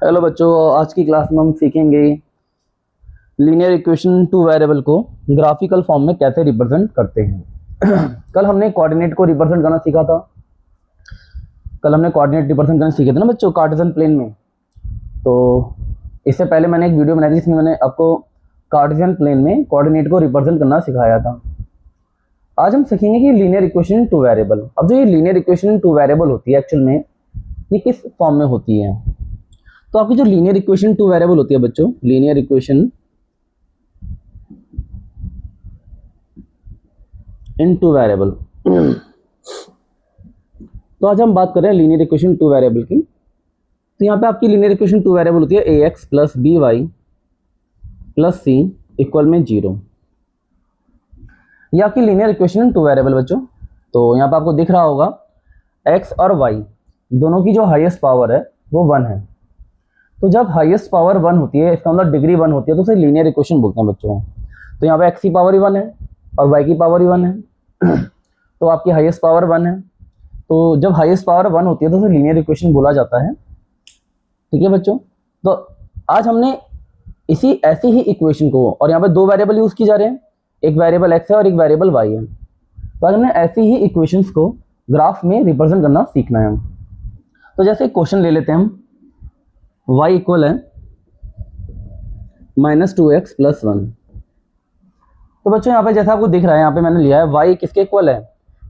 Hello बच्चों, आज की क्लास में हम सीखेंगे लीनियर इक्वेशन टू वेरिएबल को ग्राफिकल फॉर्म में कैसे रिप्रेजेंट करते हैं। कल हमने कोऑर्डिनेट को रिप्रेजेंट करना सीखा था। कल हमने कोऑर्डिनेट रिप्रेजेंट करना सीखे थे ना बच्चों, कार्टेशियन प्लेन में। तो इससे पहले मैंने एक वीडियो बनाई थी जिसमें मैंने आपको कार्टेशियन प्लेन में कोऑर्डिनेट को रिप्रेजेंट करना सिखाया था। आज हम सीखेंगे कि लीनियर इक्वेशन टू वेरिएबल। अब जो ये लीनियर इक्वेशन टू वेरिएबल होती है एक्चुअल में ये किस फॉर्म में होती है। तो आपकी जो लीनियर इक्वेशन टू वेरिएबल होती है बच्चों, linear equation in two variable. तो आज हम बात कर रहे हैं लीनियर इक्वेशन टू वेरिएबल की। तो यहाँ पे आपकी लीनियर इक्वेशन टू वेरिएबल होती है A X plus B Y plus C equal में 0। ये आपकी linear equation in two variable बच्चों। तो यहाँ पे आपको दिख रहा होगा एक्स और वाई दोनों की जो हाईएस्ट पावर है वो 1 है। तो जब हाईएस्ट पावर 1 होती है, इसका मतलब डिग्री 1 होती है, तो उसे लीनियर इक्वेशन बोलते हैं बच्चों। तो यहाँ पे एक्स की पावर ही 1 है और वाई की पावर ही 1 है। तो आपकी हाईएस्ट पावर 1 है। तो जब हाईएस्ट पावर 1 होती है तो उसे लीनियर इक्वेशन बोला जाता है। ठीक है बच्चों। तो आज हमने इसी ऐसी ही इक्वेशन को, और यहाँ पे दो वेरिएबल यूज की जा रहे हैं, एक वेरिएबल एक्स है और एक वेरिएबल वाई है। तो आज हमने ऐसी ही इक्वेशंस को ग्राफ में रिप्रेजेंट करना सीखना है। तो जैसे क्वेश्चन ले लेते हैं हम, y इक्वल है -2x + 1। तो बच्चों यहाँ पे जैसा आपको दिख रहा है, यहाँ पे मैंने लिया है y किसके इक्वल है,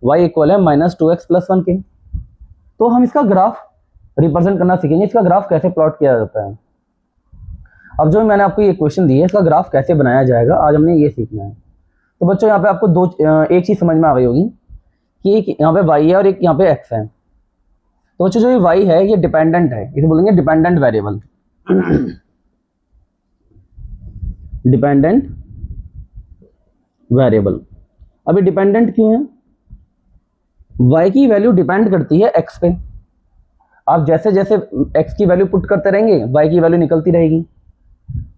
y इक्वल है -2x + 1 के। तो हम इसका ग्राफ रिप्रेजेंट करना सीखेंगे, इसका ग्राफ कैसे प्लॉट किया जाता है। अब जो मैंने आपको ये क्वेश्चन दी है, इसका ग्राफ कैसे बनाया जाएगा, आज हमने ये सीखना है। तो बच्चों यहाँ पे आपको एक चीज़ समझ में आ गई होगी कि एक यहाँ पे y है और एक यहाँ पे x है। तो बच्चों जो ये y है ये डिपेंडेंट है, इसे बोलेंगे डिपेंडेंट वेरिएबल। Dependent variable. अभी डिपेंडेंट क्यों है, y की वैल्यू डिपेंड करती है x पे। आप जैसे जैसे x की वैल्यू पुट करते रहेंगे y की वैल्यू निकलती रहेगी।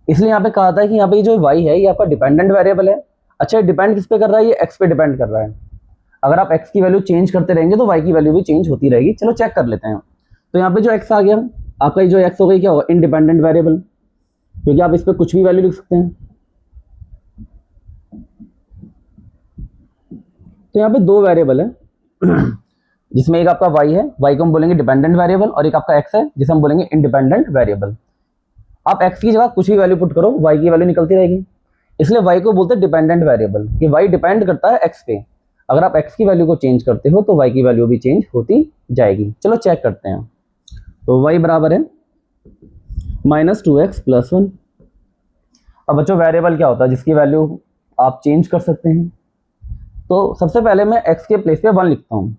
इसलिए यहाँ पे कहा था कि यहाँ पे जो y है ये आपका डिपेंडेंट वेरिएबल है। अच्छा, डिपेंड किस पे कर रहा है, ये x पे डिपेंड कर रहा है। अगर आप x की वैल्यू चेंज करते रहेंगे तो y की वैल्यू भी चेंज होती रहेगी। चलो चेक कर लेते हैं। तो यहाँ पे जो x आ गया, आपका जो x हो गई क्या होगा, इंडिपेंडेंट वेरिएबल, क्योंकि आप इस पर कुछ भी वैल्यू लिख सकते हैं। तो यहाँ पे दो वेरिएबल है जिसमें एक आपका y है, y को हम बोलेंगे डिपेंडेंट वेरिएबल, और एक आपका x है जिसे हम बोलेंगे इंडिपेंडेंट वेरिएबल। आप x की जगह कुछ भी वैल्यू पुट करो, y की वैल्यू निकलती रहेगी। इसलिए y को बोलते हैं डिपेंडेंट वेरिएबल, कि y डिपेंड करता है x पे। अगर आप x की वैल्यू को चेंज करते हो तो y की वैल्यू भी चेंज होती जाएगी। चलो चेक करते हैं। तो y बराबर है -2x + 1। अब बच्चों वेरिएबल क्या होता है, जिसकी वैल्यू आप चेंज कर सकते हैं। तो सबसे पहले मैं x के प्लेस पे 1 लिखता हूँ।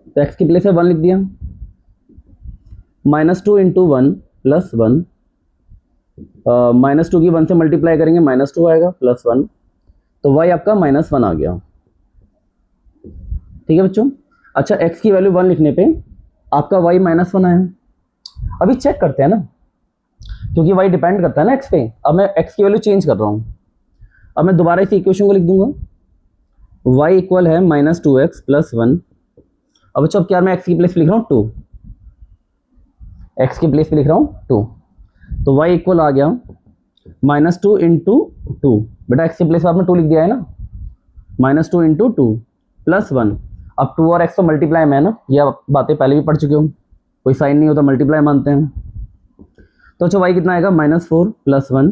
तो x की प्लेस पे 1 लिख दिया। -2 × 1 + 1, -2 की 1 से मल्टीप्लाई करेंगे -2 आएगा +1। तो y आपका -1 आ गया। ठीक है बच्चों। अच्छा, x की वैल्यू 1 लिखने पे आपका y -1 आया। अभी चेक करते हैं ना, क्योंकि y डिपेंड करता है ना x पे। अब मैं x की वैल्यू चेंज कर रहा हूँ। अब मैं दोबारा इस इक्वेशन को लिख दूंगा, y इक्वल है -2x + 1। अब बच्चों अब क्या मैं x की प्लेस पे लिख रहा हूँ 2, x की प्लेस पे लिख रहा हूँ 2। तो y इक्वल आ गया -2 × 2। बेटा x की प्लेस पे आपने 2 लिख दिया है ना, -2 × 2 + 1। अब 2 और x तो मल्टीप्लाई में है ना, ये बातें पहले भी पढ़ चुके हो, कोई साइन नहीं होता, मल्टीप्लाई मानते हैं। तो अच्छा y कितना आएगा, -4 + 1।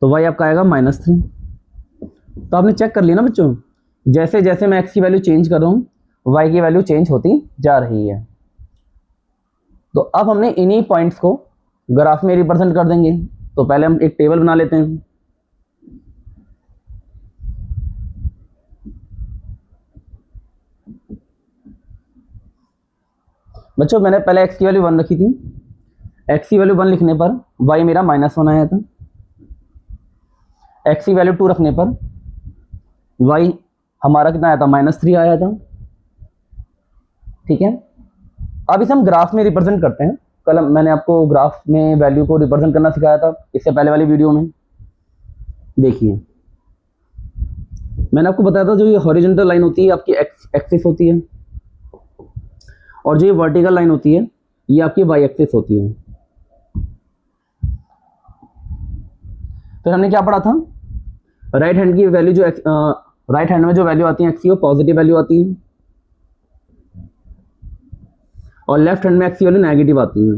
तो y आपका आएगा -3। तो आपने चेक कर लिया ना बच्चों, जैसे जैसे मैं x की वैल्यू चेंज कर रहा हूँ y की वैल्यू चेंज होती जा रही है। तो अब हमने इन्हीं पॉइंट्स को ग्राफ में रिप्रेजेंट कर देंगे। तो पहले हम एक टेबल बना लेते हैं। बच्चों मैंने पहले x की वैल्यू 1 रखी थी, x की वैल्यू 1 लिखने पर y मेरा -1 आया था। x की वैल्यू 2 रखने पर y हमारा कितना आया था, -3 आया था। ठीक है। अब इसे हम ग्राफ में रिप्रेजेंट करते हैं। कल मैंने आपको ग्राफ में वैल्यू को रिप्रेजेंट करना सिखाया था, इससे पहले वाली वीडियो में। देखिए मैंने आपको बताया था जो ये हॉरिजॉन्टल लाइन होती है आपकी एक्सिस होती है, और जो ये वर्टिकल लाइन होती है ये आपकी वाई एक्सिस होती है। फिर हमने क्या पढ़ा था, राइट हैंड की वैल्यू जो राइट हैंड में जो वैल्यू आती है एक्स की वो पॉजिटिव वैल्यू आती है, और लेफ्ट हैंड में एक्स की वैल्यू नेगेटिव आती है।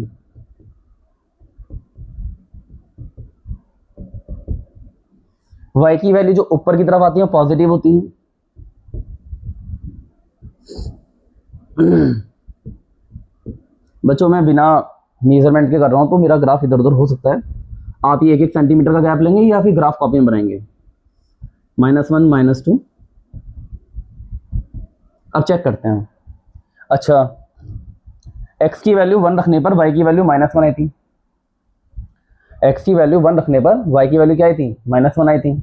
वाई की वैल्यू जो ऊपर की तरफ आती है पॉजिटिव होती है। बच्चों मैं बिना मेजरमेंट के कर रहा हूं तो मेरा ग्राफ इधर उधर हो सकता है, आप ये 1-1 सेंटीमीटर का गैप लेंगे या फिर ग्राफ कॉपी में बनाएंगे। -1 -2, अब चेक करते हैं। अच्छा, x की वैल्यू 1 रखने पर y की वैल्यू -1 आई थी। x की वैल्यू 1 रखने पर y की वैल्यू क्या आई थी, -1 आई थी।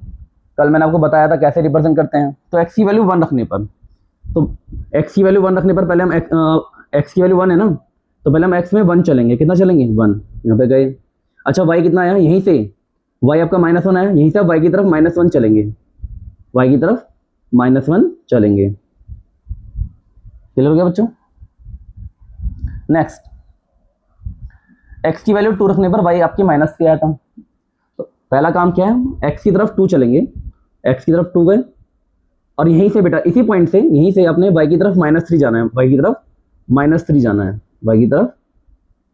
कल मैंने आपको बताया था कैसे रिप्रेजेंट करते हैं। तो x की वैल्यू 1 रखने पर, तो x की वैल्यू 1 रखने पर पहले हम x की वैल्यू 1 है ना, तो पहले हम x में 1 चलेंगे। कितना चलेंगे, 1, यहाँ पे गए। अच्छा, y कितना आया, यहीं से y आपका -1 आया, यहीं से आप y की तरफ -1 चलेंगे, y की तरफ -1 चलेंगे। क्लियर हो गया बच्चों। नेक्स्ट, x की वैल्यू 2 रखने पर y आपकी -3 आया था। तो पहला काम क्या है, x की तरफ 2 चलेंगे, x की तरफ 2 गए, और यहीं से बेटा इसी पॉइंट से, यहीं से अपने y की तरफ -3 जाना है, y की तरफ -3 जाना है, y की तरफ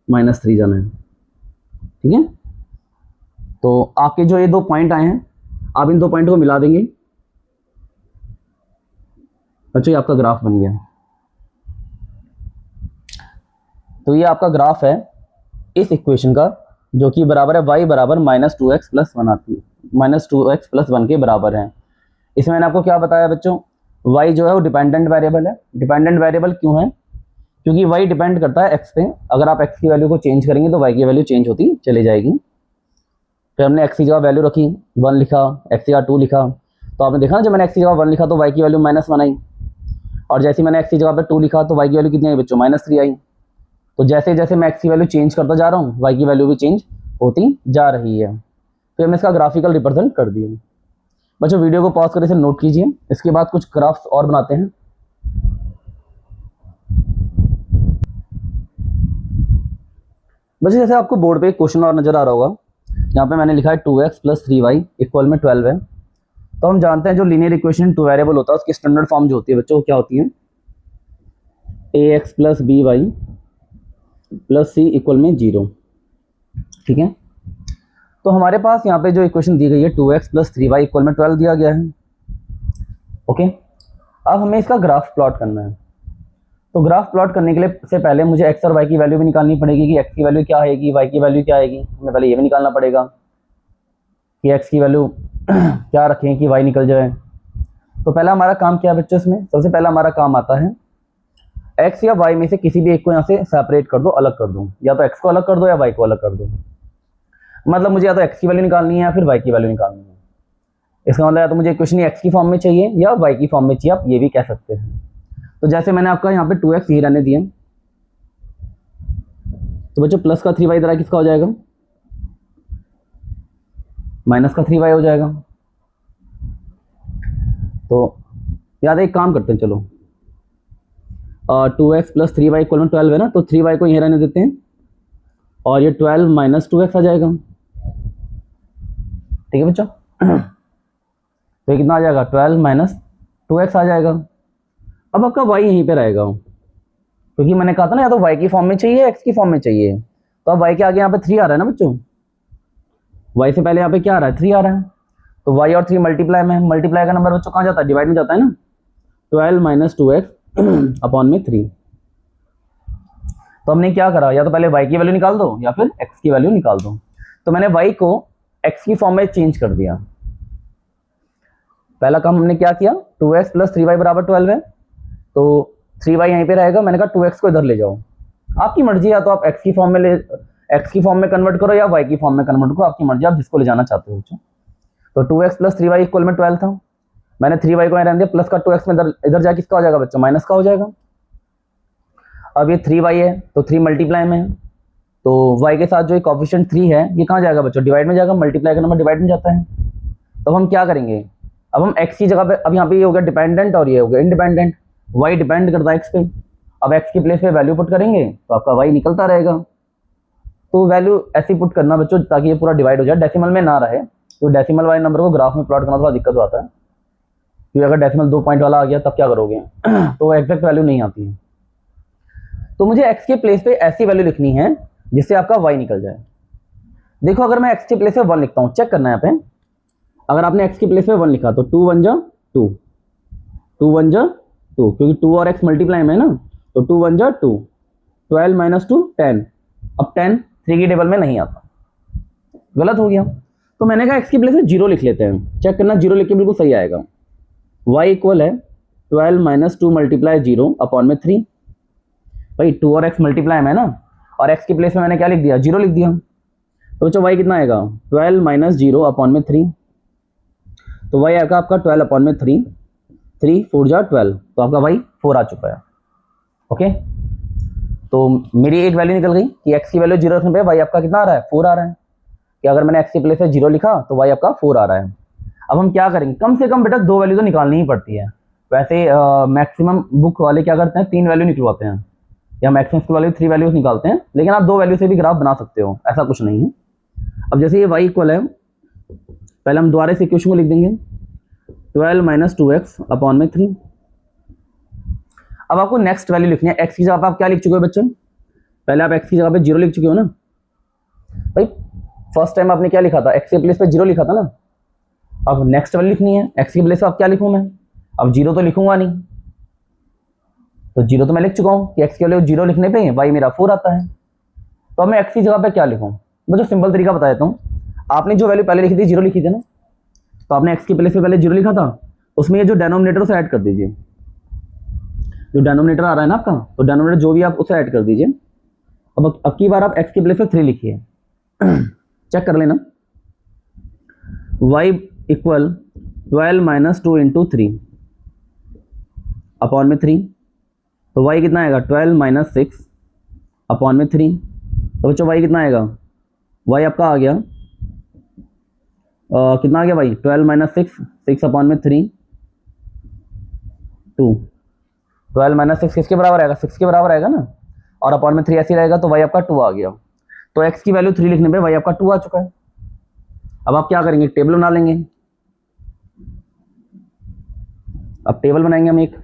-3 जाना है। ठीक है, तो आपके जो ये 2 पॉइंट आए हैं, आप इन 2 पॉइंट को मिला देंगे। बच्चों ये आपका ग्राफ बन गया। तो ये आपका ग्राफ है इस इक्वेशन का, जो कि बराबर है y बराबर -2x + 1 आती है, -2x + 1 के बराबर है। इसमें मैंने आपको क्या बताया बच्चों, y जो है वो डिपेंडेंट वेरिएबल है। डिपेंडेंट वेरिएबल क्यों है, क्योंकि y डिपेंड करता है x पे। अगर आप x की वैल्यू को चेंज करेंगे तो y की वैल्यू चेंज होती चली जाएगी। फिर हमने x की जगह वैल्यू रखी, 1 लिखा, x की जगह 2 लिखा, तो आपने देखा ना जब मैंने x की जगह 1 लिखा तो y की वैल्यू -1 आई, और जैसे मैंने x की जगह पर 2 लिखा तो y की वैल्यू कितनी आई बच्चों, -3 आई। तो जैसे जैसे मैं x की वैल्यू चेंज करता जा रहा हूँ y की वैल्यू भी चेंज होती जा रही है। फिर हमने इसका ग्राफिकल रिप्रेजेंट कर दिया। बच्चों वीडियो को पॉज कर इसे नोट कीजिए, इसके बाद कुछ ग्राफ्स और बनाते हैं। बच्चों जैसे आपको बोर्ड पे एक क्वेश्चन और नजर आ रहा होगा, यहाँ पे मैंने लिखा है 2x + 3y = 12 है। तो हम जानते हैं जो लीनियर इक्वेशन 2 वेरिएबल होता है उसकी स्टैंडर्ड फॉर्म जो होती है बच्चों क्या होती है, ax + by + c = 0। ठीक है, तो हमारे पास यहाँ पे जो इक्वेशन दी गई है 2x + 3y = 12 दिया गया है। ओके, अब हमें इसका ग्राफ प्लॉट करना है। तो ग्राफ प्लॉट करने के लिए से पहले मुझे x और y की वैल्यू भी निकालनी पड़ेगी कि x की वैल्यू क्या आएगी, y की वैल्यू क्या आएगी। हमें पहले ये भी निकालना पड़ेगा कि x की वैल्यू क्या रखें कि y निकल जाए। तो पहला हमारा काम क्या है बच्चों, इसमें सबसे पहला हमारा काम आता है x या y में से किसी भी एक को यहाँ से सेपरेट कर दो, अलग कर दो। या तो x को अलग कर दो या y को अलग कर दो। मतलब मुझे या तो x की वैल्यू निकालनी है या फिर y की वैल्यू निकालनी है। इसका मतलब या तो मुझे इक्वेशन x की फॉर्म में चाहिए या y की फॉर्म में चाहिए, आप ये भी कह सकते हैं। तो जैसे मैंने आपका यहाँ पे 2x ही रहने दिया, तो बच्चों प्लस का 3y इधर किसका हो जाएगा, माइनस का 3y हो जाएगा। तो याद है एक काम करते हैं, चलो 2x + 3y = 12 है ना, तो 3y को यहीं रहने देते हैं और ये 12 - 2x आ जाएगा। ठीक है बच्चों, तो ये कितना आ जाएगा, 12 - 2x आ जाएगा। अब आपका y यहीं पे रहेगा, क्योंकि मैंने कहा था ना या तो y की फॉर्म में चाहिए x की फॉर्म में चाहिए। तो अब y के आगे यहाँ पे 3 आ रहा है ना बच्चों, y से पहले यहाँ पे क्या आ रहा है, 3 आ रहा है। तो y और 3 मल्टीप्लाई में, मल्टीप्लाई का नंबर बच्चों कहाँ जाता है, डिवाइड में जाता है ना। 12 - 2x अपॉन में 3। तो हमने क्या करा, या तो पहले y की वैल्यू निकाल दो या फिर x की वैल्यू निकाल दो। तो मैंने y को x की फॉर्म में चेंज कर दिया। पहला काम हमने क्या किया, 2x + 3y = 12 है, तो 3y यहीं पे रहेगा। मैंने कहा 2x को इधर ले जाओ, आपकी मर्जी, या तो आप x की फॉर्म में x की फॉर्म में कन्वर्ट करो या y की फॉर्म में कन्वर्ट करो, आपकी मर्जी, आप जिसको ले जाना चाहते हो। तो 2x + 3y = 12 था, मैंने 3y को यहाँ रहने दिया, प्लस का 2x में इधर जाके किसका हो जाएगा बच्चों, माइनस का हो जाएगा। अब ये 3y है तो 3 मल्टीप्लाई में है, तो y के साथ जो कोएफिशिएंट 3 है ये कहाँ जाएगा बच्चों, डिवाइड में जाएगा। मल्टीप्लाई का नंबर डिवाइड में जाता है। तो हम क्या करेंगे, अब हम x की जगह पे, अब यहाँ पे ये हो गया डिपेंडेंट और ये हो गया इंडिपेंडेंट। y डिपेंड करता है x पे अब x की प्लेस पे वैल्यू पुट करेंगे तो आपका y निकलता रहेगा। तो वैल्यू ऐसे पुट करना बच्चों ताकि ये पूरा डिवाइड हो जाए, डेसिमल में ना रहे। तो डेसिमल वाले नंबर को ग्राफ में प्लॉट करना थोड़ा दिक्कत आता है, क्योंकि अगर डेसिमल 2 पॉइंट वाला आ गया तब क्या करोगे तो एग्जैक्ट वैल्यू नहीं आती है। तो मुझे x के प्लेस पे ऐसी वैल्यू लिखनी है जिससे आपका y निकल जाए। देखो अगर मैं x के प्लेस पे 1 लिखता हूँ, चेक करना है यहाँ पे। अगर आपने x के प्लेस पे 1 लिखा तो 2 1 जा 2, 2 1 जा 2, क्योंकि 2 और x मल्टीप्लाई में है ना, तो 2 1 जा 2, 12 माइनस 2 10। अब 10 3 की टेबल में नहीं आता, गलत हो गया। तो मैंने कहा x की प्लेस में 0 लिख लेते हैं, चेक करना 0 लिख के बिल्कुल सही आएगा। y इक्वल है 12 माइनस 2 मल्टीप्लाई 0 अपॉन में 3। भाई 2 और x मल्टीप्लाई में है ना, और x की प्लेस में मैंने क्या लिख दिया, 0 लिख दिया। तो बच्चों y कितना आएगा, 12 माइनस 0 अपॉन में 3। तो y आएगा आपका 12 अपॉन में 3, 3 4 जा 12, तो आपका y 4 आ चुका है। ओके, तो मेरी एक वैल्यू निकल गई कि x की वैल्यू 0 रखने पे y आपका कितना आ रहा है, 4 आ रहा है। कि अगर मैंने x की प्लेस पे 0 लिखा तो y आपका 4 आ रहा है। अब हम क्या करेंगे, कम से कम बेटा 2 वैल्यू तो निकालनी ही पड़ती है। वैसे मैक्सिमम बुक वाले क्या करते हैं, 3 वैल्यू निकलवाते हैं, या मैक्सिमम स्कूल वाले 3 वैल्यूज निकालते हैं, लेकिन आप 2 वैल्यू से भी ग्राफ बना सकते हो, ऐसा कुछ नहीं है। अब जैसे ये y इक्वल है, पहले हम दोबारा से इक्वेशन को लिख देंगे 12 माइनस 2x अपॉन में 3। अब आपको नेक्स्ट वैल्यू लिखनी है। x की जगह आप क्या लिख चुके हो बच्चों, पहले आप x की जगह पे 0 लिख चुके हो ना। भाई फर्स्ट टाइम आपने क्या लिखा था, x के प्लेस पे 0 लिखा था ना। अब नेक्स्ट वैल्यू लिखनी है, x की प्लेस पे आप क्या लिखूं मैं, अब 0 तो लिखूंगा नहीं, तो 0 तो मैं लिख चुका हूं कि x के वैल्यू 0 लिखने पे y मेरा 4 आता है। तो अब मैं x की जगह पे क्या लिखूं, मुझे सिंपल तरीका बता देता हूं। आपने जो वैल्यू पहले लिखी थी 0 लिखी थी ना, तो आपने x की प्लेस पे पहले 0 लिखा था, उसमें ये जो डिनोमिनेटर उसे ऐड कर दीजिए। जो डिनोमिनेटर आ रहा है ना आपका, तो डिनोमिनेटर जो भी आप उसे ऐड कर दीजिए। अब की बार आप x की प्लेस पे 3 लिखिए चेक कर लेना। y equal 12 minus 2 into 3 upon में 3। तो y कितना आएगा, 12 माइनस 6 अपॉन में 3। तो बच्चों y कितना आएगा, y आपका आ गया कितना आ गया भाई, 12 माइनस 6, 6 अपॉन में 3 2। 12 माइनस 6 किसके बराबर आएगा, 6 के बराबर आएगा ना, और अपॉन में 3 ऐसे रहेगा, तो y आपका 2 आ गया। तो x की वैल्यू 3 लिखने पे y आपका 2 आ चुका है। अब आप क्या करेंगे, टेबल बना लेंगे। अब टेबल बनाएंगे हम एक,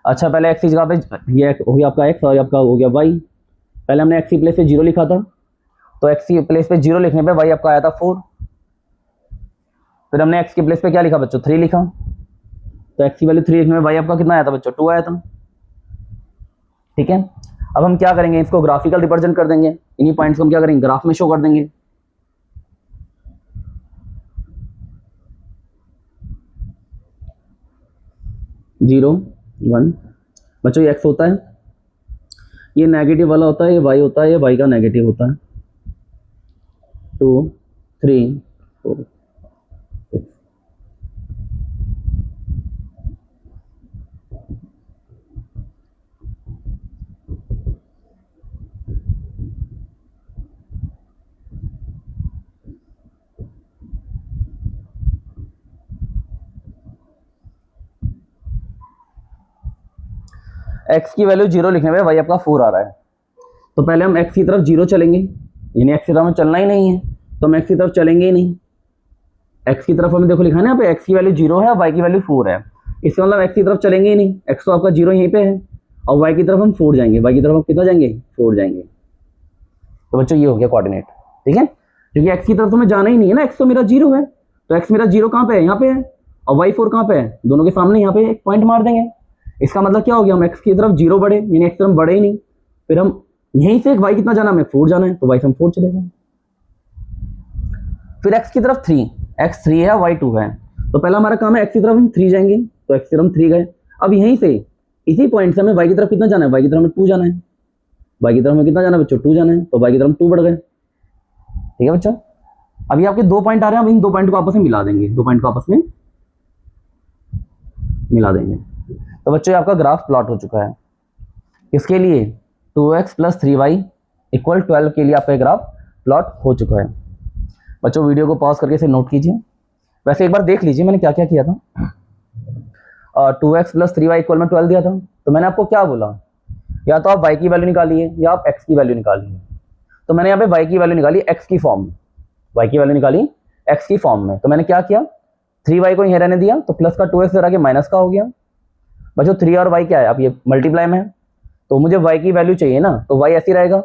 अच्छा पहले x की जगह पे ये हो गया आपका x और आपका हो गया y। पहले हमने x की प्लेस पे 0 लिखा था, तो x की प्लेस पे 0 लिखने पे y आपका आया था 4। फिर हमने x की प्लेस पे क्या लिखा बच्चों, 3 लिखा, तो x की वैल्यू 3 लिखने में y आपका कितना आया था बच्चों, 2 आया था। ठीक है, अब हम क्या करेंगे, इसको ग्राफिकल रिप्रेजेंट कर देंगे। इन्हीं पॉइंट्स को हम क्या करेंगे, ग्राफ में शो कर देंगे। जीरो 1 बच्चों ये x होता है, ये नेगेटिव वाला होता है, ये y होता है, ये y का नेगेटिव होता है। 2 3 4 6। x की वैल्यू 0 लिखने पे y आपका 4 आ रहा है। तो पहले हम x की तरफ 0 चलेंगे, यानी x की तरफ में चलना ही नहीं है, तो हम x की तरफ चलेंगे ही नहीं। x की तरफ हमें देखो लिखा है ना यहाँ पे, x की वैल्यू 0 है, y की वैल्यू 4 है, इसका मतलब x की तरफ चलेंगे ही नहीं, x तो आपका 0 यहीं पे है, और y की तरफ हम 4 जाएंगे, y की तरफ हम कितना जाएंगे, 4 जाएंगे। तो बच्चों ये हो गया कोऑर्डिनेट, ठीक है, क्योंकि x की तरफ तो हमें जाना ही नहीं है ना, x तो मेरा 0 है, तो x मेरा 0 कहाँ पे है, यहाँ पे है, और y 4 कहाँ पे है, दोनों के सामने यहाँ पे एक पॉइंट मार देंगे। इसका मतलब क्या हो गया, हम x की तरफ 0 बढ़े, यानी x की तरफ बढ़े ही नहीं, फिर हम यहीं से y कितना जाना, हमें 4 जाना है, तो y से हम 4 चले गए। फिर x की तरफ 3, x 3 है, y 2 है, तो पहला हमारा काम है x की तरफ हम 3 जाएंगे, तो x की तरफ हम 3 गए। अब यहीं से इसी पॉइंट से हमें y की तरफ कितना जाना है, y की तरफ हमें 2 जाना है, y की तरफ हमें कितना जाना है बच्चों, 2 जाना है, तो y की तरफ 2 बढ़ गए। ठीक है बच्चों, अभी आपके 2 पॉइंट आ रहे हैं, अब इन 2 पॉइंट को आपस में मिला देंगे, 2 पॉइंट को आपस में मिला देंगे। तो बच्चों आपका ग्राफ प्लॉट हो चुका है, इसके लिए 2x प्लस 3y इक्वल 12 के लिए आपका ग्राफ प्लॉट हो चुका है। बच्चों वीडियो को पॉज करके इसे नोट कीजिए। वैसे एक बार देख लीजिए मैंने क्या क्या किया था। 2x प्लस 3y इक्वल में 12 दिया था, तो मैंने आपको क्या बोला, या तो आप y की वैल्यू निकालिए या आप x की वैल्यू निकालिए। तो मैंने यहाँ पे y की वैल्यू निकाली x की फॉर्म में, y की वैल्यू निकाली x की फॉर्म में। तो मैंने क्या किया, 3y को यहीं रहने दिया, तो प्लस का 2x इधर आके माइनस का हो गया। बच्चों 3 और y क्या है, अब ये मल्टीप्लाई में है, तो मुझे y की वैल्यू चाहिए ना, तो y ऐसी रहेगा,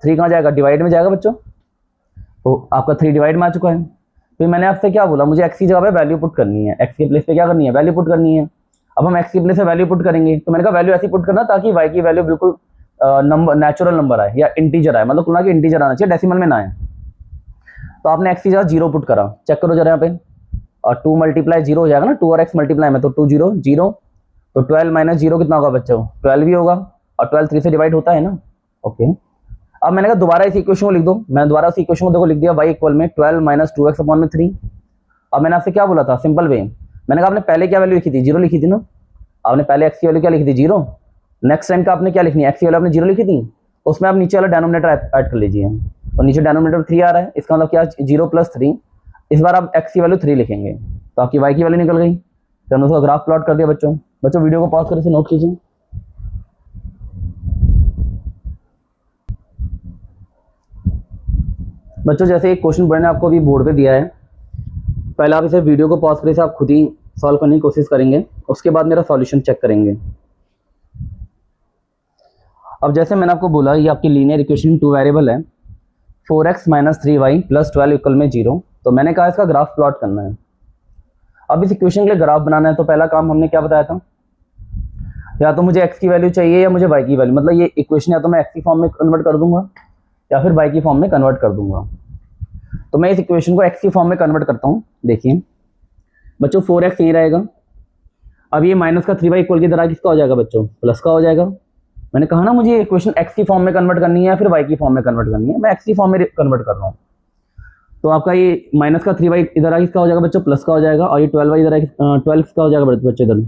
3 कहाँ जाएगा, डिवाइड में जाएगा बच्चों, तो आपका 3 डिवाइड में आ चुका है। फिर मैंने आपसे क्या बोला, मुझे x की जगह पे वैल्यू पुट करनी है, x के प्लेस पे क्या करनी है, वैल्यू पुट करनी है। अब हम x की प्लेस पे वैल्यू पुट करेंगे, तो मैंने कहा वैल्यू ऐसी पुट करना ताकि y की वैल्यू बिल्कुल नंबर नेचुरल नंबर आए या इंटीजर आए, मतलब कुल के इंटीजर आना चाहिए, डेसिमल में ना आए। तो आपने x की जगह 0 पुट करा, चेक करो जरा यहाँ पे, और 2 मल्टीप्लाई 0 हो जाएगा ना, 2 और x मल्टीप्लाई में, तो 2 0 0, तो 12 माइनस 0 कितना होगा बच्चों, 12 भी होगा, और 12 3 से डिवाइड होता है ना। ओके, अब मैंने कहा दोबारा इस इक्वेशन को लिख दो, मैंने दोबारा इस इक्वेशन को देखो लिख दिया, y इक्वल में 12 माइनस 2x अपॉन में 3। अब मैंने आपसे क्या बोला था, सिंपल वे, मैंने कहा आपने पहले क्या वैल्यू लिखी थी, 0 लिखी थी ना, आपने पहले x की वैल्यू क्या लिखी थी, 0। नेक्स्ट टाइम का आपने क्या लिखनी है, x की वैल्यू आपने 0 लिखी थी, उसमें आप नीचे वाला डिनोमिनेटर ऐड कर लीजिए, और नीचे डिनोमिनेटर 3 आ रहा है, इसका मतलब क्या, 0 प्लस 3, इस बार आप x की वैल्यू 3 लिखेंगे, तो आपकी y की वैल्यू निकल गई। तो हमने उसका ग्राफ प्लॉट कर दिया बच्चों। बच्चों वीडियो को पॉज करके से नोट कीजिए। बच्चों जैसे एक क्वेश्चन मैंने आपको अभी बोर्ड पे दिया है, पहले आप इसे वीडियो को पॉज करके से आप खुद ही सॉल्व करने की कोशिश करेंगे, उसके बाद मेरा सॉल्यूशन चेक करेंगे। अब जैसे मैंने आपको बोला, ये आपकी लीनियर इक्वेशन 2 वेरिएबल है, 4x minus 3y plus 12 equal में 0, तो मैंने कहा इसका ग्राफ प्लॉट करना है। अब इस इक्वेशन के लिए ग्राफ बनाना है, तो पहला काम हमने क्या बताया था, या तो मुझे x की वैल्यू चाहिए या मुझे y की वैल्यू, मतलब ये इक्वेशन या तो मैं x की फॉर्म में कन्वर्ट कर दूंगा या फिर y की फॉर्म में कन्वर्ट कर दूंगा। तो मैं इस इक्वेशन को x की फॉर्म में कन्वर्ट करता हूँ। देखिए बच्चों 4x यही रहेगा, अब ये माइनस का 3y इक्वल की तरह किसका हो जाएगा बच्चों, प्लस का हो जाएगा। मैंने कहा ना मुझे इक्वेशन x की फॉर्म में कन्वर्ट करनी है या फिर y की फॉर्म में कन्वर्ट करनी है, मैं x की फॉर्म में कन्वर्ट कर रहा हूँ। तो आपका ये माइनस का 3y इधर आगे किसका हो जाएगा बच्चों, प्लस का हो जाएगा, और ये 12y इधर आगे 12 किसका हो जाएगा बच्चों, इधर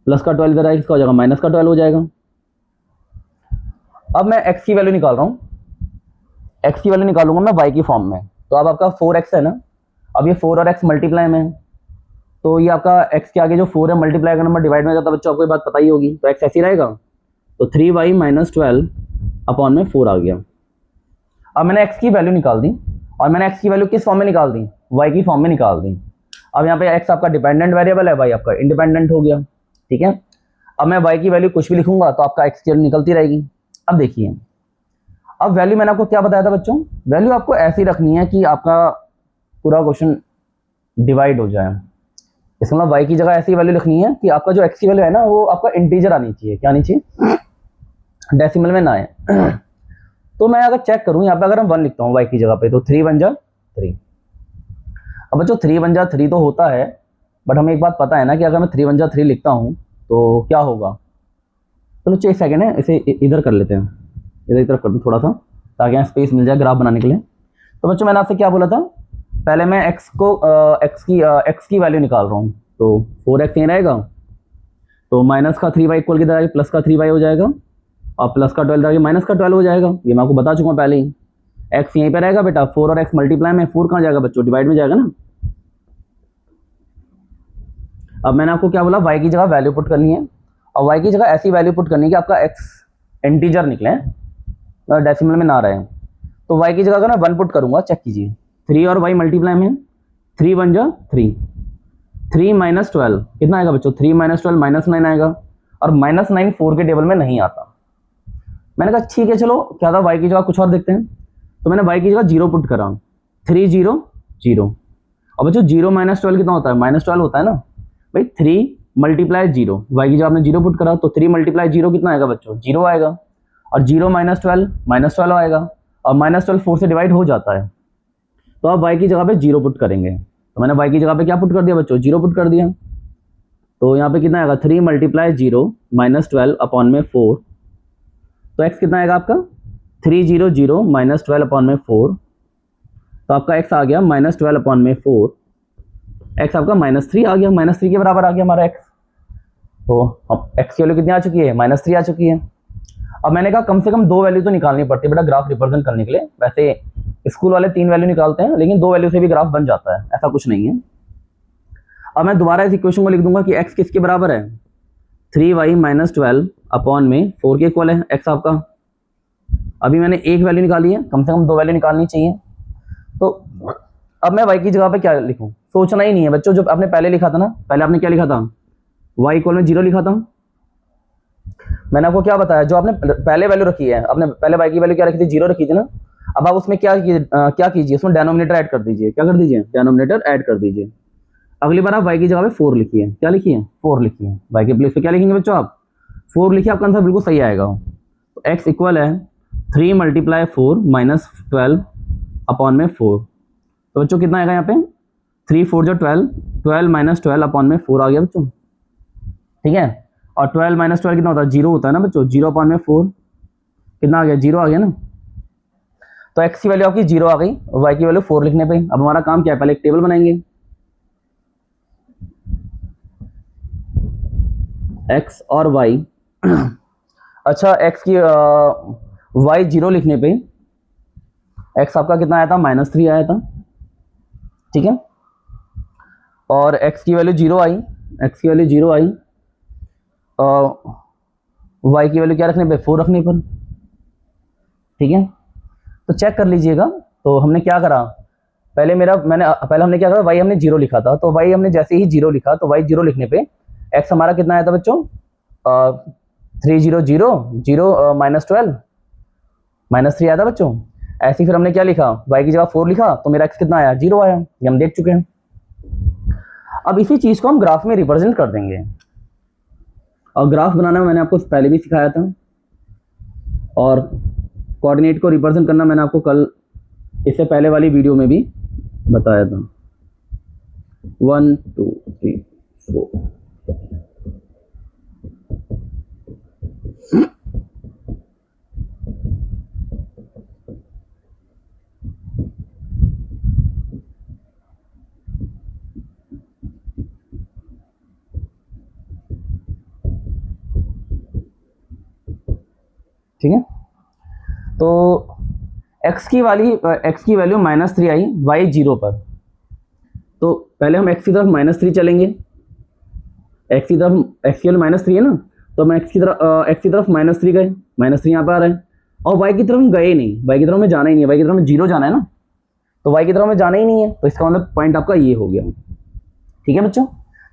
प्लस का 12 इधर आगे किसका हो जाएगा, माइनस का 12 हो जाएगा। अब मैं x की वैल्यू निकाल रहा हूँ, x की वैल्यू निकालूंगा मैं y की फॉर्म में। तो अब आपका 4x है ना, अब ये 4 और x मल्टीप्लाई में है, तो ये आपका x के आगे जो 4 है मल्टीप्लाई का नंबर डिवाइड में जाता है बच्चों, आपको ये बात पता ही होगी, तो x ऐसी रहेगा, तो 3y माइनस 12 अपॉन में 4 आ गया। अब मैंने x की वैल्यू निकाल दी, और मैंने x की वैल्यू किस फॉर्म में निकाल दी, y की फॉर्म में निकाल दी। अब यहाँ पे x आपका डिपेंडेंट वेरिएबल है, y आपका इंडिपेंडेंट हो गया, ठीक है। अब मैं y की वैल्यू कुछ भी लिखूंगा तो आपका x की वैल्यू निकलती रहेगी। अब देखिए, अब वैल्यू मैंने आपको क्या बताया था बच्चों, वैल्यू आपको ऐसी रखनी है कि आपका पूरा क्वेश्चन डिवाइड हो जाए। इसका मतलब y की जगह ऐसी वैल्यू लिखनी है कि आपका जो x की वैल्यू है ना, वो आपका इंटीजर आनी चाहिए, क्या आनी चाहिए, डेसिमल में ना आए। तो मैं अगर चेक करूं यहाँ पे, अगर हम 1 लिखता हूँ y की जगह पे, तो 3 बन जा 3। अब बच्चों 3 बन जा 3 तो होता है, बट हमें एक बात पता है ना कि अगर मैं 3 बन जा 3 लिखता हूँ तो क्या होगा। चलो 1 सेकेंड है, इसे इधर कर लेते हैं, इधर की तरफ कर दूँ थोड़ा सा, ताकि यहाँ स्पेस मिल जाए ग्राफ बनाने के लिए। तो बच्चों मैंने आपसे क्या बोला था, पहले मैं x की वैल्यू निकाल रहा हूँ, तो 4x यहीं रहेगा, तो माइनस का 3y इक्वल की तरह प्लस का 3y हो जाएगा, और प्लस का 12 माइनस का 12 हो जाएगा, ये मैं आपको बता चुका हूँ पहले ही। x यहीं पे रहेगा बेटा, 4 और x मल्टीप्लाई में, 4 कहाँ जाएगा बच्चों, डिवाइड में जाएगा ना। अब मैंने आपको क्या बोला, y की जगह वैल्यू पुट करनी है, और y की जगह ऐसी वैल्यू पुट करनी है कि आपका x इंटीजर निकले, डेसिमल में ना रहे। तो y की जगह अगर मैं 1 पुट करूंगा, चेक कीजिए, 3 और y मल्टीप्लाई में, 3 बन जा 3, 3 माइनस 12 कितना आएगा बच्चों, 3 माइनस 12 माइनस 9 आएगा, और माइनस 9 4 के टेबल में नहीं आता। मैंने कहा ठीक है चलो, क्या था y की जगह कुछ और देखते हैं, तो मैंने y की जगह 0 पुट करा, 3 0 0। अब बच्चों 0 माइनस 12 कितना होता है, माइनस 12 होता है ना भाई, 3 मल्टीप्लाई 0, y की जगह आपने 0 पुट करा, तो 3 मल्टीप्लाई 0 कितना आएगा बच्चों, 0 आएगा, और 0 माइनस 12 आएगा, और माइनस 12 4 से डिवाइड हो जाता है, तो आप y की जगह पे 0 पुट करेंगे। तो मैंने y की जगह पे क्या पुट कर दिया बच्चों, 0 पुट कर दिया, तो यहाँ पे कितना आएगा, 3 मल्टीप्लाई 0 माइनस 12 अपॉन में 4, तो x कितना आएगा आपका, 3 0 0 माइनस 12 अपॉन में 4, तो आपका x आ गया माइनस 12 अपॉन में 4, x आपका -3 आ गया, -3 के बराबर आ गया हमारा x। तो अब x की वैल्यू कितनी आ चुकी है, -3 आ चुकी है। अब मैंने कहा कम से कम 2 वैल्यू तो निकालनी पड़ती है बेटा ग्राफ रिप्रेजेंट करने के लिए। वैसे स्कूल वाले 3 वैल्यू निकालते हैं, लेकिन 2 वैल्यू से भी ग्राफ बन जाता है, ऐसा कुछ नहीं है। अब मैं दोबारा इस इक्वेशन को लिख दूंगा कि x किसके बराबर है, 3y माइनस 12 अपॉन में 4 के इक्वल है x आपका। अभी मैंने एक वैल्यू निकाली है, कम से कम 2 वैल्यू निकालनी चाहिए। तो अब मैं y की जगह पे क्या लिखूं, सोचना ही नहीं है बच्चों। जो आपने पहले लिखा था ना, पहले आपने क्या लिखा था, y इक्वल में 0 लिखा था। मैंने आपको क्या बताया, जो आपने पहले वैल्यू रखी है, आपने पहले y की वैल्यू क्या रखी थी, 0 रखी थी ना। अब आप उसमें क्या कीजिए, उसमें डेनोमिनेटर ऐड कर दीजिए। क्या कर दीजिए, डेनोमिनेटर ऐड कर दीजिए। अगली बार आप y की जगह पे 4 लिखिए। क्या लिखिए, 4 लिखिए। y के प्लेस पे क्या लिखेंगे बच्चों, आप 4 लिखिए, आपका आंसर बिल्कुल सही आएगा। तो x इक्वल है 3 मल्टीप्लाई 4 माइनस 12 अपॉन में 4। तो बच्चों कितना आएगा यहाँ पे, 3 4 जो 12, 12 माइनस 12 अपॉन में 4 आ गया बच्चों। ठीक है, और 12 माइनस 12 कितना होता है, 0 होता है ना बच्चों। 0 अपॉन में 4 कितना आ गया, 0 आ गया ना। तो x की वैल्यू आपकी 0 आ गई, y की वैल्यू 4 लिखने पे। अब हमारा काम क्या है, पहले एक टेबल बनाएंगे। x और y अच्छा x की y 0 लिखने पे x आपका कितना आया था, -3 आया था। ठीक है, और x की वैल्यू 0 आई, x की वैल्यू 0 आई, y की वैल्यू क्या रखने पे, 4 रखने पर। ठीक है, तो चेक कर लीजिएगा। तो हमने क्या करा, पहले हमने क्या करा, y हमने 0 लिखा था। तो y हमने जैसे ही 0 लिखा, तो y 0 लिखने पे x हमारा कितना आया था बच्चों, 3 0 0 0 माइनस 12 -3 आया था बच्चों। ऐसे ही फिर हमने क्या लिखा, y की जगह 4 लिखा, तो मेरा x कितना आया, 0 आया। ये हम देख चुके हैं। अब इसी चीज को हम ग्राफ में रिप्रेजेंट कर देंगे। और ग्राफ बनाना मैंने आपको पहले भी सिखाया था, और कोऑर्डिनेट को रिप्रेजेंट करना मैंने आपको कल इससे पहले वाली वीडियो में भी बताया था। 1 2 3 4। ठीक है, तो x की वैल्यू -3 आई, y 0 पर। तो पहले हम x की तरफ -3 चलेंगे। x की वैल्यू -3 है ना, तो हम x की तरफ -3 गए, -3 यहाँ पर आ रहा है। और y की तरफ हम गए नहीं, y की तरफ में जाना ही नहीं है, y की तरफ में 0 जाना है ना, तो y की तरफ में जाना ही नहीं है। तो इसका मतलब पॉइंट आपका ये हो गया। ठीक है बच्चों,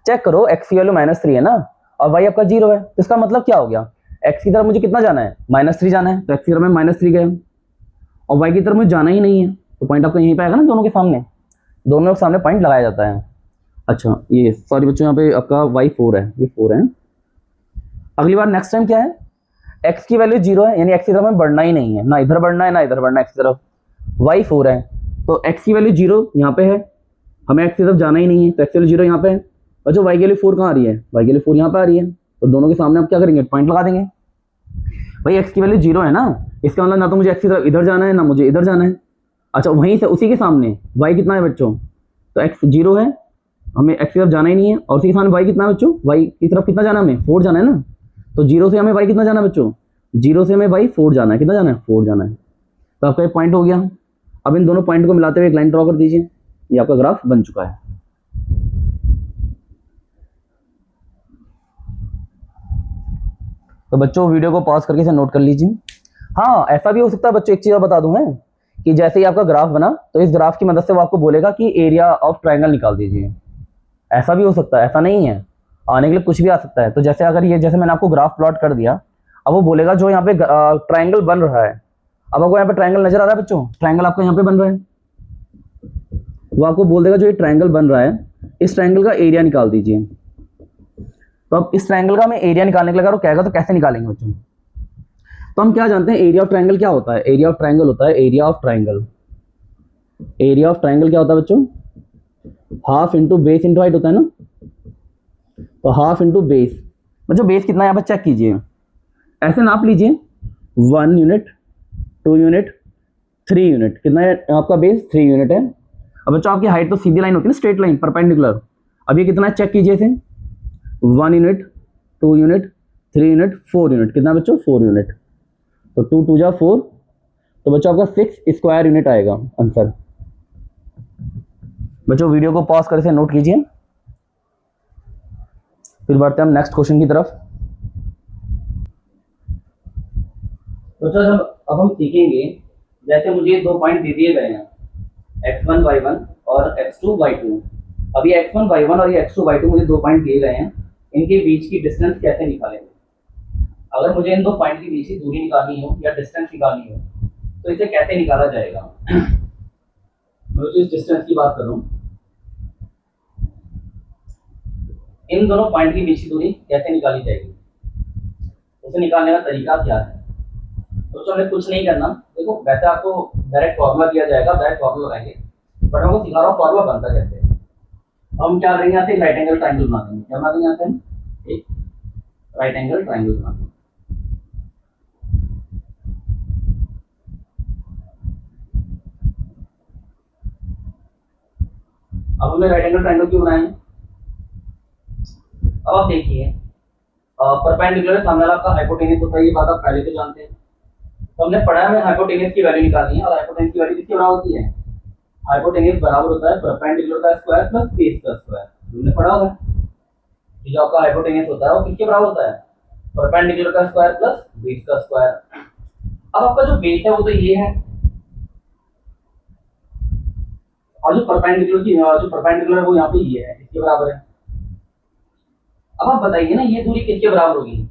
चेक करो, x की वैल्यू -3 है ना, और y आपका 0 है। तो इसका मतलब क्या हो गया, x की तरफ मुझे कितना जाना है, -3 जाना है। तो x की तरफ में -3 गए, और y की तरफ मुझे जाना ही नहीं है। तो पॉइंट आपका यहीं पे आएगा ना, दोनों के सामने पॉइंट लगाया जाता है। अच्छा, ये सॉरी बच्चों, यहाँ पे आपका y 4 है, ये 4 है। अगली बार नेक्स्ट टाइम क्या है, x की वैल्यू 0 है, यानी x की तरफ में बढ़ना ही नहीं है, ना इधर बढ़ना है ना इधर बढ़ना है x की तरफ। y 4 है, तो x की वैल्यू 0 यहाँ पे है, हमें x की तरफ जाना ही नहीं है, तो x की वैल्यू 0 यहाँ पे है। और जो y की वैल्यू 4 कहाँ आ रही है, y की वैल्यू 4 यहाँ पे आ रही है। तो दोनों के सामने आप क्या करेंगे, पॉइंट लगा देंगे। भाई x की वैल्यू 0 है ना, इसका मतलब ना तो मुझे x की तरफ इधर जाना है, ना मुझे इधर जाना है। अच्छा, वहीं से उसी के सामने y कितना है बच्चों, तो x 0 है, हमें x की तरफ जाना ही नहीं है। और उसी के सामने y कितना है बच्चों, y की तरफ कितना जाना है, हमें 4 जाना है ना। तो 0 से हमें y कितना जाना है बच्चों, 0 से हमें y 4 जाना है। कितना जाना है, 4 जाना है। तो आपका एक पॉइंट हो गया। अब इन दोनों पॉइंट को मिलाते हुए एक लाइन ड्रॉ कर दीजिए। ये आपका ग्राफ बन चुका है। तो बच्चों वीडियो को पॉज करके इसे नोट कर लीजिए। हाँ, ऐसा भी हो सकता है बच्चों, एक चीज़ और बता दूं मैं, कि जैसे ही आपका ग्राफ बना, तो इस ग्राफ की मदद से वो आपको बोलेगा कि एरिया ऑफ ट्रायंगल निकाल दीजिए। ऐसा भी हो सकता है, ऐसा नहीं है, आने के लिए कुछ भी आ सकता है। तो जैसे अगर ये, जैसे मैंने आपको ग्राफ प्लॉट कर दिया, अब वो बोलेगा जो यहाँ पे ट्रायंगल बन रहा है। अब आपको यहाँ पे ट्रायंगल नजर आ रहा है बच्चों, ट्रायंगल आपका यहाँ पे बन रहा है, वो आपको बोल देगा जो ये ट्रायंगल बन रहा है, इस ट्रायंगल का एरिया निकाल दीजिए। तो अब इस ट्रायंगल का हमें एरिया निकालने के लिए अगर वो कहेगा तो कैसे निकालेंगे बच्चों। तो हम क्या जानते हैं, एरिया ऑफ ट्रायंगल क्या होता है, एरिया ऑफ ट्रायंगल होता है, area of triangle, area of triangle क्या होता है बच्चों, half into base into height होता है ना। तो हाफ इंटू बेस, बच्चों बेस कितना है यहाँ पर चेक कीजिए, ऐसे नाप लीजिए, 1 यूनिट, 2 यूनिट, 3 यूनिट। कितना है आपका बेस, 3 यूनिट है। अब बच्चों आपकी हाइट तो सीधी लाइन होती है ना, स्ट्रेट लाइन परपेंडिकुलर। अब ये कितना है चेक कीजिए इसे, 1 यूनिट, 2 यूनिट, 3 यूनिट, 4 यूनिट। कितना बच्चों, 4 यूनिट। तो 2 2 जा 4, तो बच्चों आपका 6 स्क्वायर यूनिट आएगा आंसर। बच्चों वीडियो को पॉज कर इसे नोट कीजिए। फिर बढ़ते हैं हम नेक्स्ट क्वेश्चन की तरफ। तो सर अब हम सीखेंगे, जैसे मुझे 2 पॉइंट दे दिए गए हैं x1 y1 और x2 y2। अब ये x1 y1 और ये x2 y2 मुझे 2 पॉइंट दिए गए हैं, इनके बीच की डिस्टेंस कैसे निकालेंगे। अगर मुझे इन 2 पॉइंट के बीच की दूरी निकालनी हो या डिस्टेंस निकालनी हो तो इसे कैसे निकाला जाएगा। मैं तो इस डिस्टेंस की बात कर रहा हूँ, इन दोनों पॉइंट के बीच की दूरी कैसे निकाली जाएगी, उसे निकालने का तरीका क्या है। तो हमें कुछ नहीं करना, देखो वैसे आपको डायरेक्ट फॉर्मूला दिया जाएगा, डायरेक्ट फॉर्मूला लगाएंगे, बट हमको सिखा रहा हूँ फॉर्मूला बनता कैसे। हम क्या करेंगे, यहाँ से एक राइट एंगल ट्राइंगल बना देंगे। क्या बना देंगे, यहाँ से हम एक राइट एंगल ट्राइंगल बना देंगे। अब हमने राइट एंगल ट्राइंगल क्यों बनाए। अब आप देखिए, परपेंडिकुलर सामने वाला आपका हाइपोटेनस होता है, ये बात आप पहले से जानते हैं। तो हमने पढ़ा है, हमें हाइपोटेनस की वैल्यू निकालनी है, और हाइपोटेनस की वैल्यू किसके बराबर होती है। हाइपोटेनस बराबर होता है परपेंडिकुलर का स्क्वायर प्लस बेस का स्क्वायर। हमने पढ़ा होगा कि जो आपका हाइपोटेनस होता है वो किसके बराबर होता है, परपेंडिकुलर का स्क्वायर प्लस बेस का स्क्वायर। अब आपका जो बेस है वो तो ये है, और जो परपेंडिकुलर है वो यहाँ पे ये है, इसके बराबर है। अब आप बताइए ना, ये दूरी किसके बराबर होगी,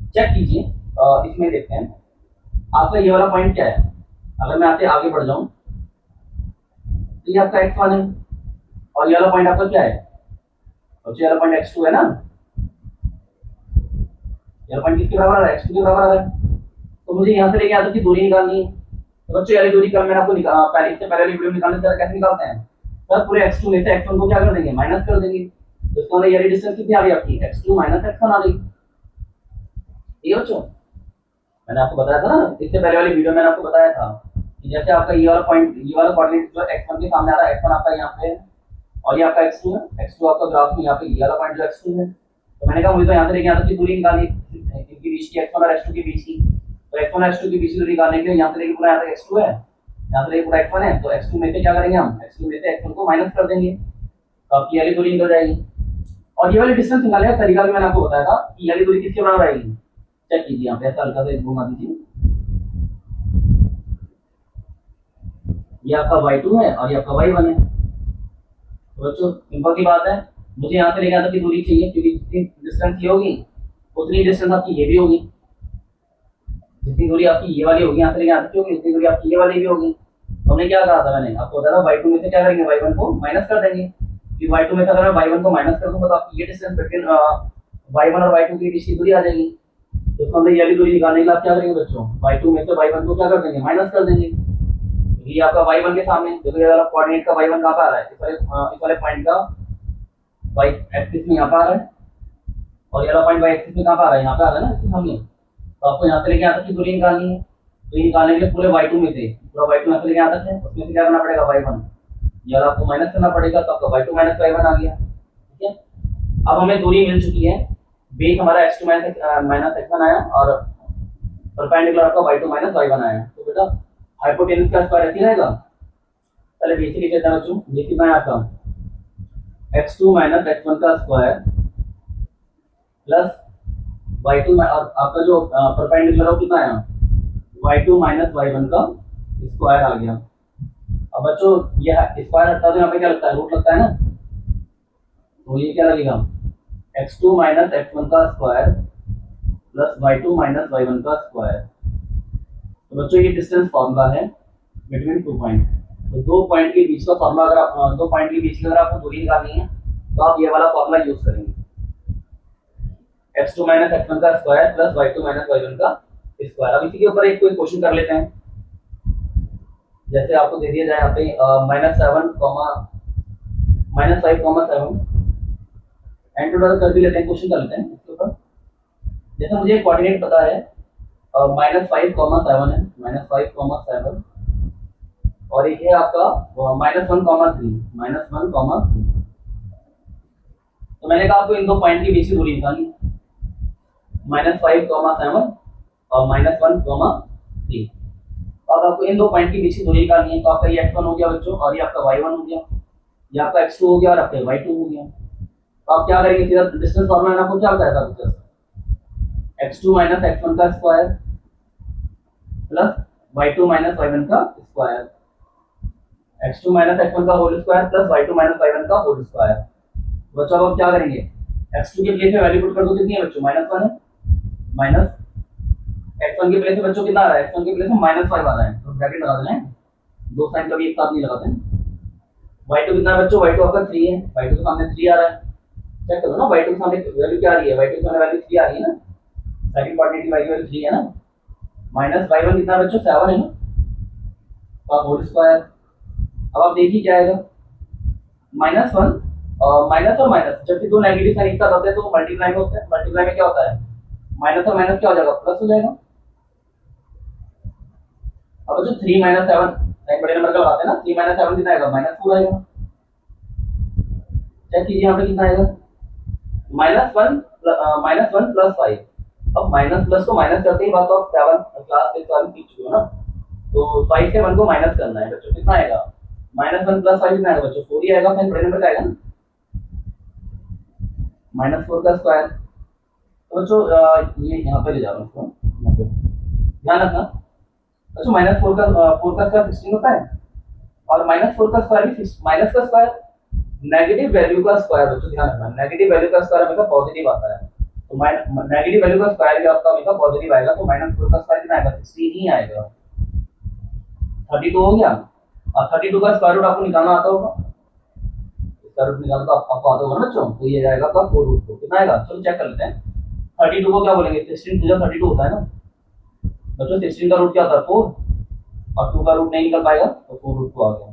चेक कीजिए। इसमें देखते हैं आपका ये वाला पॉइंट क्या है। अगर मैं आपसे आगे बढ़ जाऊं तो ये आपका x1 है, और ये वाला पॉइंट आपका क्या है, और ये वाला पॉइंट x2 है ना। ये वाला पॉइंट किसके बराबर आ रहा है, x2 के बराबर आ रहा है। तो मुझे यहाँ से लेके यहाँ तक की दूरी निकालनी है। तो बच्चों ये वाली दूरी कल मैंने आपको पहले इससे पहले वाली वीडियो में निकालने से कैसे निकालते हैं, सर पूरे x2 में से x1 को क्या कर देंगे, माइनस कर देंगे। तो इसका मतलब ये वाली डिस्टेंस कितनी आ गई आपकी, x2 माइनस x1 आ गई। ठीक है बच्चों, मैंने आपको बताया था ना, इससे पहले वाली वीडियो में मैंने आपको बताया था कि जैसे आपका ये वाला पॉइंट, ये वाला कोऑर्डिनेट जो x1 के सामने आ रहा है, x1 आपका यहाँ पे है और ये आपका x2 है। x2 आपका ग्राफ में यहाँ पे ये वाला पॉइंट जो x2 है। तो मैंने कहा मुझे तो यहाँ से लेके यहाँ तक की दूरी निकालनी है, इनके बीच की x1 और x2 के बीच की। तो x1 और x2 के बीच की दूरी निकालने के लिए यहाँ से लेके पूरा यहाँ तक x2 है, यहाँ से लेके पूरा x1 है। तो x2 में से क्या करेंगे हम, x2 में से x1 को माइनस कर देंगे, तो आपकी ये वाली दूरी निकल जाएगी। और ये वाली डिस्टेंस निकालने का तरीका भी मैंने आपको बताया था कि ये वाली दूरी किसके बराबर आएगी। चेक कीजिए, यहाँ पे ऐसा हल्का सा घुमा दीजिए, ये आपका y2 है और ये आपका y1 है। तो बच्चों सिंपल सी बात है, मुझे यहाँ से लेके यहाँ तक की दूरी चाहिए, क्योंकि जितनी डिस्टेंस ये होगी उतनी डिस्टेंस आपकी ये भी होगी। जितनी दूरी आपकी ये वाली होगी यहाँ से लेके यहाँ तक की होगी, उतनी दूरी आपकी ये वाली भी होगी। तो हमने क्या कहा था, मैंने आपको बताया था y2 में से क्या करेंगे, y1 को माइनस कर देंगे। कि y2 में से अगर मैं y1 को माइनस कर दूंगा तो आपकी ये डिस्टेंस बिटवीन y1 और y2 के बीच की दूरी आ जाएगी। तो इसका मतलब ये वाली दूरी निकालने के लिए आप क्या करेंगे बच्चों, y2 में से y1 को क्या कर देंगे, माइनस कर देंगे। ये आपका y1 के सामने देखो, ये वाला कोऑर्डिनेट का y1 कहां पे आ रहा है, इस वाले पॉइंट का y एक्सिस में यहां पे आ रहा है, और ये वाला पॉइंट y एक्सिस में कहां पे आ रहा है, यहां पे आ रहा है ना इसके सामने। तो आपको यहां से लेके यहां तक की दूरी निकालनी है। तो ये निकालने के लिए पूरे y2 में से पूरा y2 यहां से लेके यहां तक है, उसमें से क्या करना पड़ेगा, y1, ये वाला आपको माइनस करना पड़ेगा। तो आपका y2 माइनस y1 आ गया। ठीक है, अब हमें दूरी मिल चुकी है, बेस हमारा x2 माइनस x1 आया और परपेंडिकुलर आपका y2 माइनस y1 आया। तो बेटा हाइपोटेनस का स्क्वायर ऐसे रहेगा। पहले बेसिक लिख लेते हैं बच्चों, बेसिक में आपका x2 माइनस x1 का स्क्वायर प्लस y2 और आपका जो परपेंडिकुलर है कितना आया, y2 माइनस y1 का स्क्वायर आ गया। अब बच्चों ये स्क्वायर हटता है तो यहाँ पे क्या लगता है, रूट लगता है ना। तो ये क्या लगेगा, x2 माइनस x1 का square plus y2 minus y1 का स्क्वायर। तो बच्चों ये डिस्टेंस फॉर्मूला है बिटवीन 2 पॉइंट। तो 2 पॉइंट के बीच का फॉर्मूला, अगर आप 2 पॉइंट के बीच की अगर आपको दूरी निकालनी है तो आप ये वाला फॉर्मूला यूज करेंगे, x2 माइनस x1 का square plus y2 minus y1 का स्क्वायर। अब इसी के ऊपर एक कोई क्वेश्चन कर लेते हैं। जैसे आपको दे दिया जाए यहाँ पे -5,7 एंड टोटल कर भी लेते हैं, क्वेश्चन कर लेते हैं इसके ऊपर। जैसे मुझे कोऑर्डिनेट पता है -5,7 है, -5,7 और एक है आपका -1,3। तो मैंने कहा आपको इन 2 पॉइंट के बीच की दूरी निकालनी है, -5,7 और -1,3। अब आपको इन 2 पॉइंट के बीच की दूरी निकालनी है। तो आपका ये x1 हो गया बच्चों, और ये आपका y1 हो गया, ये आपका x2 हो गया और आपका y2 हो गया। तो आप क्या करेंगे, सीधा डिस्टेंस फॉर्मूला आपको क्या बताया था जस्ट, x2 माइनस x1 का square plus y2 minus y1 का स्क्वायर, x2 माइनस x1 का whole square plus y2 minus y1 का होल स्क्वायर। बच्चों अब आप क्या करेंगे, x2 के प्लेस में वैल्यू पुट कर दो, कितनी है बच्चों, -1 है, माइनस x1 के प्लेस में बच्चों कितना आ रहा है, x1 के प्लेस में -5 आ रहा है, तो ब्रैकेट लगा देना है, दो साइन कभी एक साथ नहीं लगाते हैं। y2 कितना है बच्चों, y2 आपका 3 है, y2 के सामने 3 आ रहा है, चेक करो ना, y2 के सामने वैल्यू क्या आ रही है, y2 के सामने वैल्यू 3 आ रही है ना, सेकंड क्वाड्रेटिक y की वैल्यू 3 है ना, माइनस y1 कितना है बच्चों, 7 है ना, तो होल स्क्वायर। अब आप देखिए क्या आएगा, -1 माइनस और माइनस, जब भी दो नेगेटिव साइन एक साथ होते हैं तो मल्टीप्लाई में होते हैं, मल्टीप्लाई में क्या होता है, माइनस और माइनस क्या हो जाएगा, प्लस हो जाएगा। अब जो 3 माइनस 7 साइन बड़े नंबर का लगाते हैं ना, 3 माइनस 7 कितना आएगा, -4 आएगा। चेक कीजिए यहाँ पे कितना आएगा, -1 प्लस 5। अब माइनस प्लस को माइनस करते ही बात, तो आप 7 क्लास 6 वाले सीख चुके हो ना, तो 5 से 1 को माइनस करना है बच्चों, कितना आएगा, -1 प्लस 5 कितना आएगा बच्चों, 4 ही आएगा, साइन बड़े नंबर का आएगा ना, -4 का स्क्वायर। तो बच्चों ये यहाँ पे ले जा रहा हूँ इसको, यहाँ पे ध्यान रखना बच्चों, -4 का 4 का स्क्वायर 16 होता है, और -4 का स्क्वायर भी माइनस का स्क्वायर नेगेटिव वैल्यू का स्क्वायर बच्चों, ध्यान रखना, नेगेटिव वैल्यू का स्क्वायर हमेशा पॉजिटिव आता है, तो नेगेटिव वैल्यू का स्क्वायर भी आपका हमेशा पॉजिटिव आएगा, तो -4 का स्क्वायर कितना आएगा, 16 ही आएगा। 32 हो गया, और 32 का स्क्वायर रूट आपको निकालना आता होगा, स्क्वायर रूट निकालना तो आपको आता होगा ना बच्चों, तो ये जाएगा आपका 4 रूट 2, कितना आएगा, चलो चेक कर लेते हैं। 32 को क्या बोलेंगे, 16 पूजा 32 होता है ना बच्चों, 16 का रूट क्या होता है, 4, और 2 का रूट नहीं निकल पाएगा, तो 4 रूट 2 आ गया।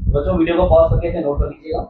बच्चों वीडियो को पॉज करके इसे नोट कर लीजिएगा।